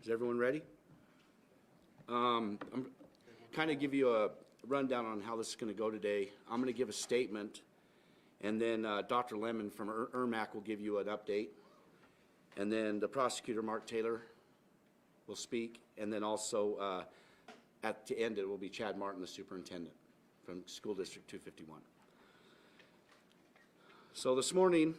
Is everyone ready? I'm kind of give you a rundown on how this is going to go today. I'm going to give a statement, and then Dr. Lemon from ERMAC will give you an update, and then the prosecutor, Mark Taylor, will speak, and then also at the end it will be Chad Martin, the superintendent from School District 251. So this morning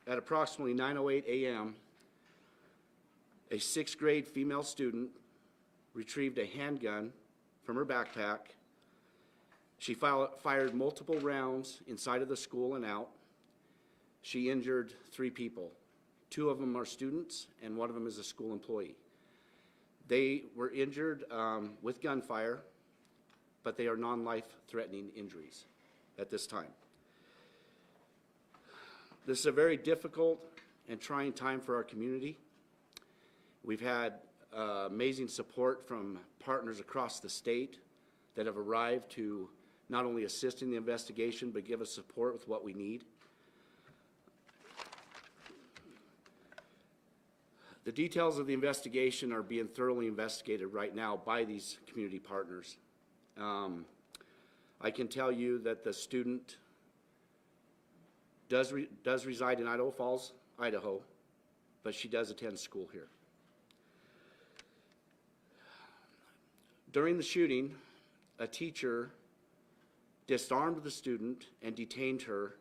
at approximately 9:08 a.m., a 6th grade female student retrieved a handgun from her backpack. She fired multiple rounds inside of the school and out. She injured 3 people. 2 of them are students, and 1 of them is a school employee. They were injured with gunfire, but they are non-life-threatening injuries at this time. This is a very difficult and trying time for our community. We've had amazing support from partners across the state that have arrived to not only assist in the investigation, but give us support with what we need. The details of the investigation are being thoroughly investigated right now by these community partners. I can tell you that the student does reside in Idaho Falls, Idaho, but she does attend school here. During the shooting, a teacher disarmed the student and detained her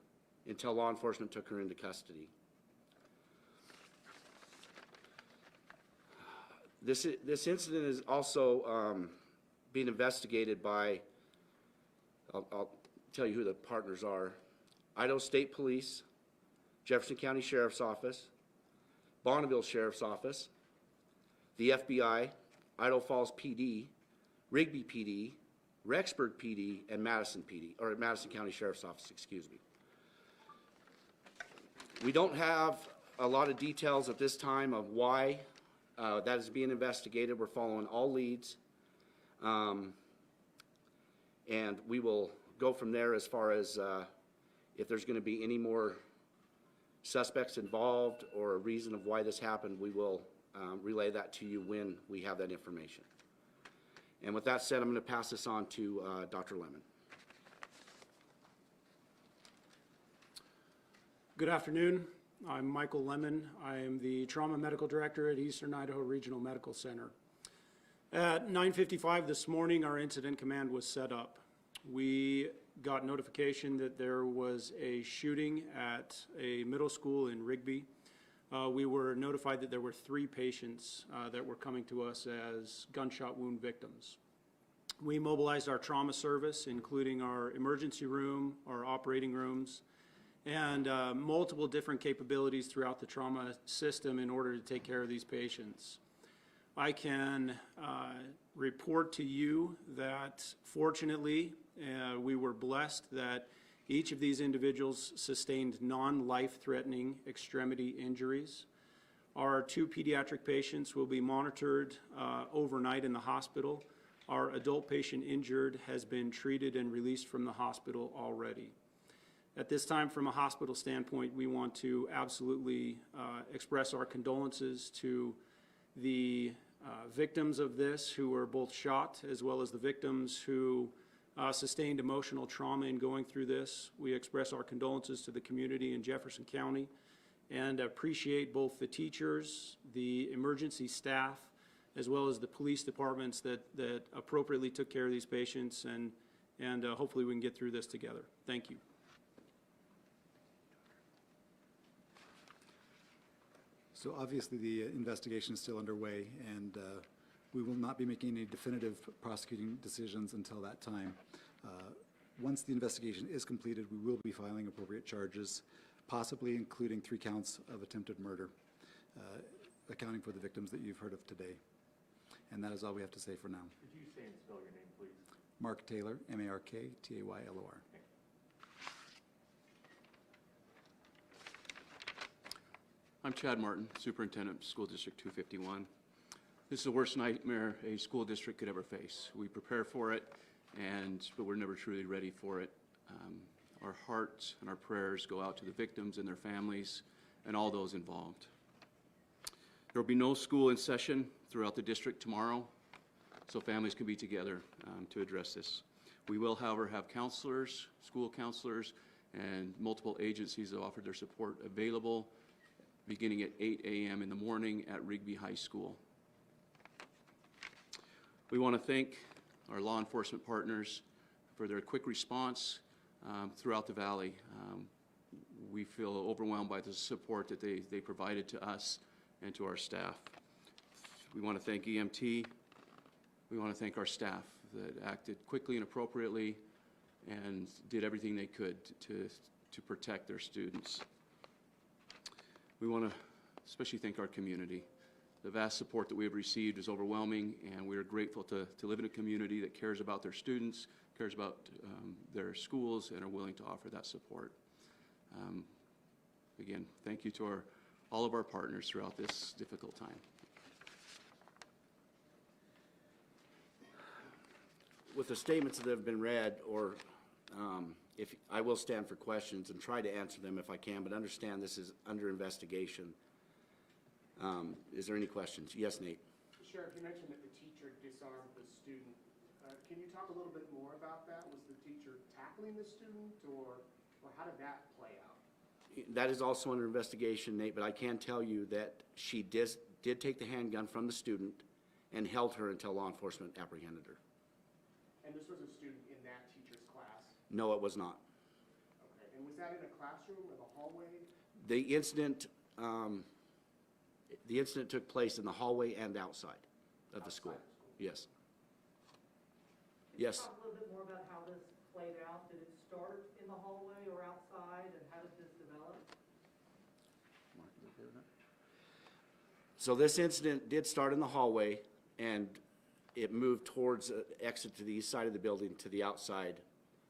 until law enforcement took her into custody. This incident is also being investigated by, I'll tell you who the partners are: Idaho State Police, Jefferson County Sheriff's Office, Bonneville Sheriff's Office, the FBI, Idaho Falls PD, Rigby PD, Rexburg PD, and Madison PD, or Madison County Sheriff's Office, excuse me. We don't have a lot of details at this time of why that is being investigated. We're following all leads, and we will go from there as far as if there's going to be any more suspects involved or a reason of why this happened. We will relay that to you when we have that information. And with that said, I'm going to pass this on to Dr. Lemon. Good afternoon. I'm Michael Lemon. I am the Trauma Medical Director at Eastern Idaho Regional Medical Center. At 9:55 this morning, our incident command was set up. We got notification that there was a shooting at a middle school in Rigby. We were notified that there were 3 patients that were coming to us as gunshot wound victims. We mobilized our trauma service, including our emergency room, our operating rooms, and multiple different capabilities throughout the trauma system in order to take care of these patients. I can report to you that fortunately we were blessed that each of these individuals sustained non-life-threatening extremity injuries. Our 2 pediatric patients will be monitored overnight in the hospital. Our adult patient injured has been treated and released from the hospital already. At this time, from a hospital standpoint, we want to absolutely express our condolences to the victims of this who were both shot, as well as the victims who sustained emotional trauma in going through this. We express our condolences to the community in Jefferson County and appreciate both the teachers, the emergency staff, as well as the police departments that appropriately took care of these patients, and hopefully we can get through this together. Thank you. So obviously the investigation is still underway, and we will not be making any definitive prosecuting decisions until that time. Once the investigation is completed, we will be filing appropriate charges, possibly including 3 counts of attempted murder, accounting for the victims that you've heard of today. And that is all we have to say for now. Could you say and spell your name, please? Mark Taylor, M-A-R-K-T-A-Y-L-O-R. I'm Chad Martin, Superintendent, School District 251. This is the worst nightmare a school district could ever face. We prepare for it, but we're never truly ready for it. Our hearts and our prayers go out to the victims and their families and all those involved. There will be no school in session throughout the district tomorrow, so families can be together to address this. We will, however, have counselors, school counselors, and multiple agencies that offer their support available beginning at 8 a.m. in the morning at Rigby High School. We want to thank our law enforcement partners for their quick response throughout the valley. We feel overwhelmed by the support that they provided to us and to our staff. We want to thank EMT. We want to thank our staff that acted quickly and appropriately and did everything they could to protect their students. We want to especially thank our community. The vast support that we have received is overwhelming, and we are grateful to live in a community that cares about their students, cares about their schools, and are willing to offer that support. Again, thank you to all of our partners throughout this difficult time. With the statements that have been read, or if I will stand for questions and try to answer them if I can, but understand this is under investigation. Is there any questions? Yes, Nate. Sheriff, you mentioned that the teacher disarmed the student. Can you talk a little bit more about that? Was the teacher tackling the student, or how did that play out? That is also under investigation, Nate, but I can tell you that she did take the handgun from the student and held her until law enforcement apprehended her. And this was a student in that teacher's class? No, it was not. Okay, and was that in a classroom or the hallway? The incident took place in the hallway and outside of the school. Yes. Yes. Talk a little bit more about how this played out. Did it start in the hallway or outside, and how did this develop? So this incident did start in the hallway, and it moved towards an exit to the east side of the building to the outside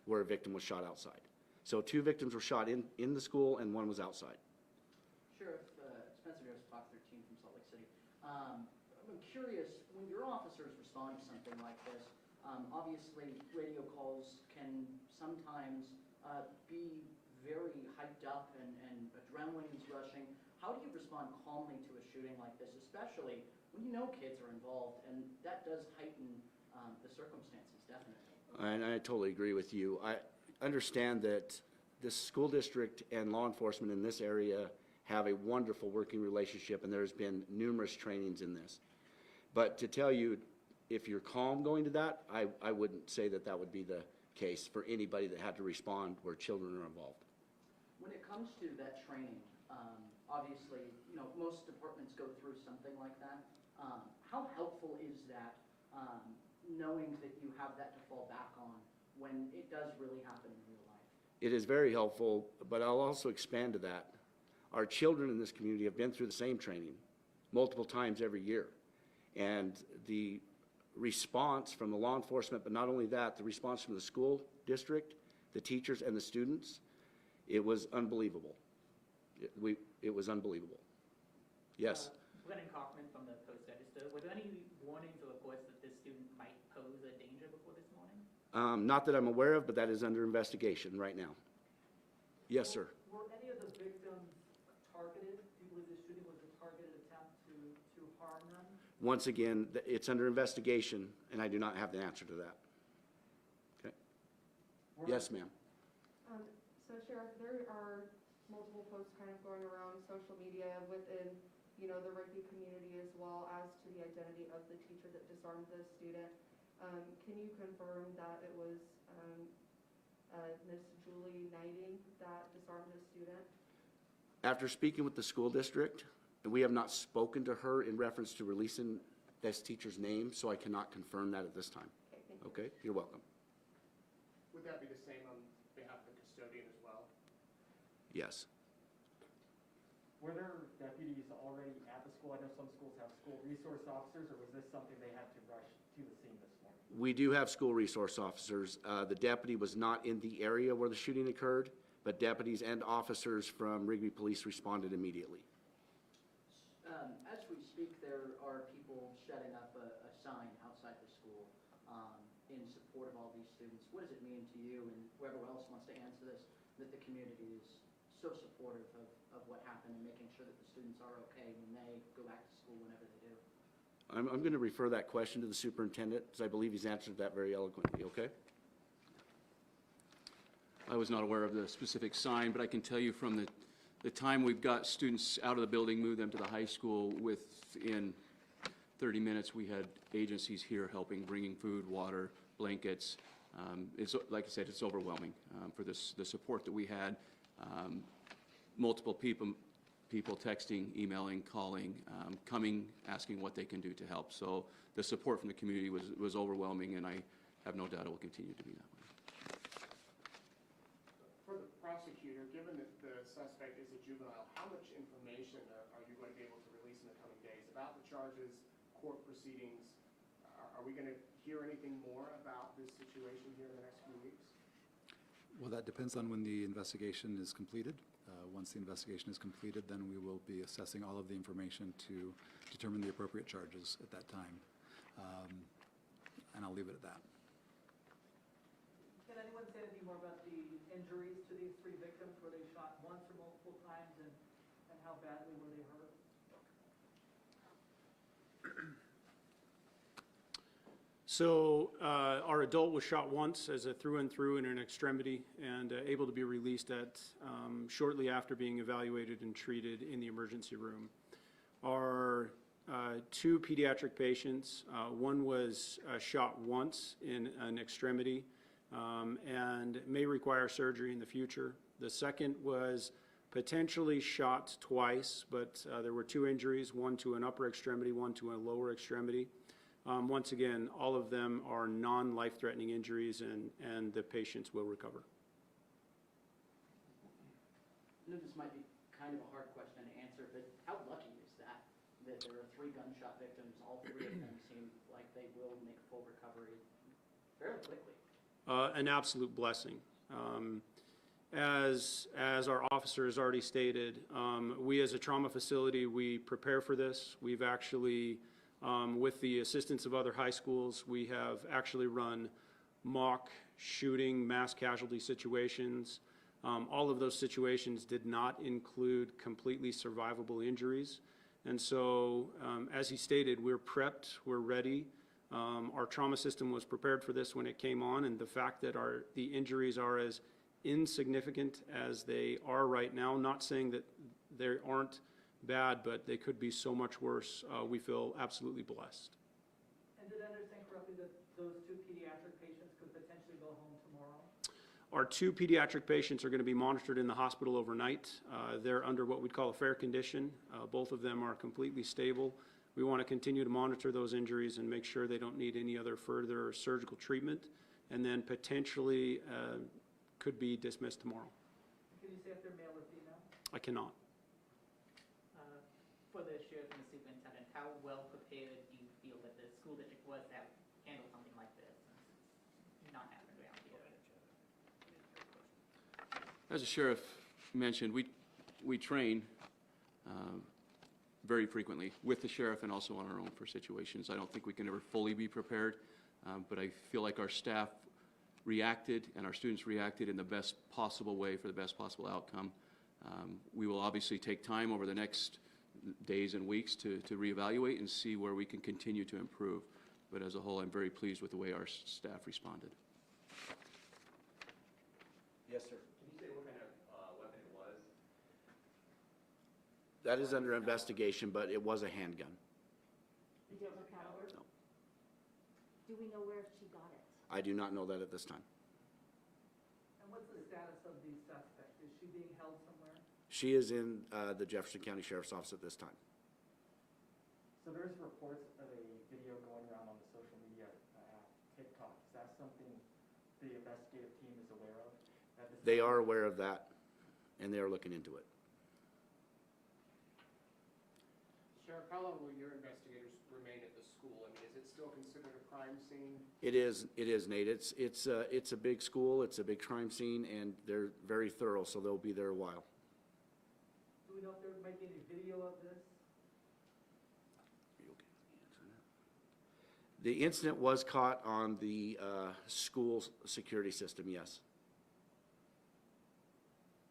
where a victim was shot outside. So 2 victims were shot in the school and 1 was outside. Sheriff Spencer Harris, Fox 13 from Salt Lake City. I'm curious, when your officers respond to something like this, obviously radio calls can sometimes be very hyped up and adrenaline's rushing. How do you respond calmly to a shooting like this, especially when you know kids are involved, and that does heighten the circumstances, definitely? And I totally agree with you. I understand that this school district and law enforcement in this area have a wonderful working relationship, and there's been numerous trainings in this. But to tell you, if you're calm going to that, I wouldn't say that that would be the case for anybody that had to respond where children are involved. When it comes to that training, obviously, you know, most departments go through something like that. How helpful is that, knowing that you have that to fall back on when it does really happen in real life? It is very helpful, but I'll also expand to that. Our children in this community have been through the same training multiple times every year. And the response from the law enforcement, but not only that, the response from the school district, the teachers, and the students, it was unbelievable. It was unbelievable. Yes? Brennan Kaufman from the Post-Register. Were there any warnings or reports that this student might pose a danger before this morning? Not that I'm aware of, but that is under investigation right now. Yes, sir. Were any of the victims targeted? Do you believe the shooting was a targeted attempt to harm them? Once again, it's under investigation, and I do not have the answer to that. Okay? Yes, ma'am. So Sheriff, there are multiple posts kind of going around social media within, you know, the Rigby community as well as to the identity of the teacher that disarmed the student. Can you confirm that it was Miss Julie Knighting that disarmed the student? After speaking with the school district, and we have not spoken to her in reference to releasing this teacher's name, so I cannot confirm that at this time. Okay, thank you. Okay? You're welcome. Would that be the same on behalf of the custodian as well? Yes. Were there deputies already at the school? I know some schools have school resource officers, or was this something they had to rush to the scene this morning? We do have school resource officers. The deputy was not in the area where the shooting occurred, but deputies and officers from Rigby Police responded immediately. As we speak, there are people setting up a sign outside the school in support of all these students. What does it mean to you, and whoever else wants to answer this, that the community is so supportive of what happened and making sure that the students are okay when they go back to school whenever they do? I'm going to refer that question to the superintendent, because I believe he's answered that very eloquently, okay? I was not aware of the specific sign, but I can tell you from the time we've got students out of the building, move them to the high school, within 30 minutes, we had agencies here helping, bringing food, water, blankets. It's, like I said, it's overwhelming for the support that we had. Multiple people texting, emailing, calling, coming, asking what they can do to help. So the support from the community was overwhelming, and I have no doubt it will continue to be that way. For the prosecutor, given that the suspect is a juvenile, how much information are you going to be able to release in the coming days about the charges, court proceedings? Are we going to hear anything more about this situation here in the next few weeks? Well, that depends on when the investigation is completed. Once the investigation is completed, then we will be assessing all of the information to determine the appropriate charges at that time. And I'll leave it at that. Can anyone say anything more about the injuries to these three victims? Were they shot once or multiple times, and how badly were they hurt? So our adult was shot once as a through and through in an extremity, and able to be released at shortly after being evaluated and treated in the emergency room. Our two pediatric patients, one was shot once in an extremity and may require surgery in the future. The second was potentially shot twice, but there were two injuries, one to an upper extremity, one to a lower extremity. Once again, all of them are non-life-threatening injuries, and the patients will recover. I know this might be kind of a hard question to answer, but how lucky is that there are three gunshot victims? All three of them seem like they will make full recovery fairly quickly. An absolute blessing. As our officer has already stated, we as a trauma facility, we prepare for this. We've actually, with the assistance of other high schools, we have actually run mock shooting, mass casualty situations. All of those situations did not include completely survivable injuries. And so, as he stated, we're prepped, we're ready. Our trauma system was prepared for this when it came on, and the fact that the injuries are as insignificant as they are right now, not saying that they aren't bad, but they could be so much worse, we feel absolutely blessed. And did I understand correctly that those two pediatric patients could potentially go home tomorrow? Our two pediatric patients are going to be monitored in the hospital overnight. They're under what we'd call a fair condition. Both of them are completely stable. We want to continue to monitor those injuries and make sure they don't need any other further surgical treatment, and then potentially could be dismissed tomorrow. Can you say if they're male or female? I cannot. For the sheriff and the superintendent, how well prepared do you feel that the school district was to handle something like this? It's not happened around here. As the sheriff mentioned, we train very frequently with the sheriff and also on our own for situations. I don't think we can ever fully be prepared, but I feel like our staff reacted and our students reacted in the best possible way for the best possible outcome. We will obviously take time over the next days and weeks to reevaluate and see where we can continue to improve. But as a whole, I'm very pleased with the way our staff responded. Yes, sir. Can you say what kind of weapon it was? That is under investigation, but it was a handgun. Details of caliber? No. Do we know where she got it? I do not know that at this time. And what's the status of the suspect? Is she being held somewhere? She is in the Jefferson County Sheriff's Office at this time. So there's reports of a video going around on the social media app TikTok. Is that something the investigative team is aware of? They are aware of that, and they are looking into it. Sheriff, how long will your investigators remain at the school? I mean, is it still considered a crime scene? It is, Nate. It's a big school, it's a big crime scene, and they're very thorough, so they'll be there a while. Do we know if there might be any video of this? The incident was caught on the school security system, yes.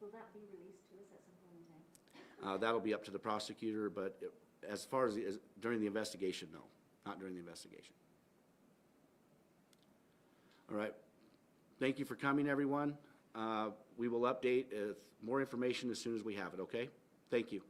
Will that be released to us at some point in time? That'll be up to the prosecutor, but as far as during the investigation, no. not during the investigation. All right. Thank you for coming, everyone. We will update more information as soon as we have it, okay? Thank you.